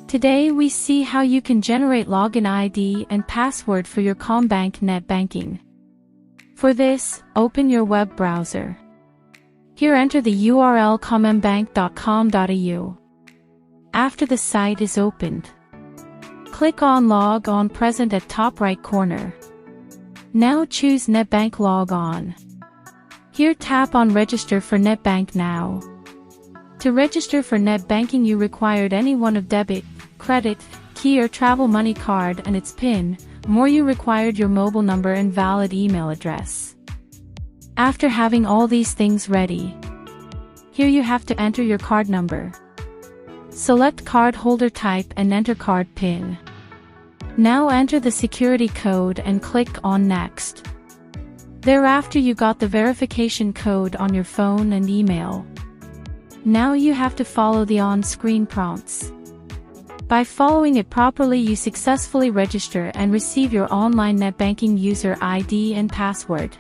Today we see how you can generate login ID and password for your CommBank NetBanking. For this, open your web browser. Here enter the URL commonbank.com.au. After the site is opened, click on Log On present at top right corner. Now choose NetBank Log On. Here tap on Register for NetBank now. To register for NetBanking you required any one of debit, credit, key or travel money card and its PIN, more you required your mobile number and valid email address. After having all these things ready, here you have to enter your card number. Select card holder type and enter card PIN. Now enter the security code and click on Next. Thereafter you got the verification code on your phone and email. Now you have to follow the on-screen prompts. By following it properly you successfully register and receive your online NetBanking user ID and password.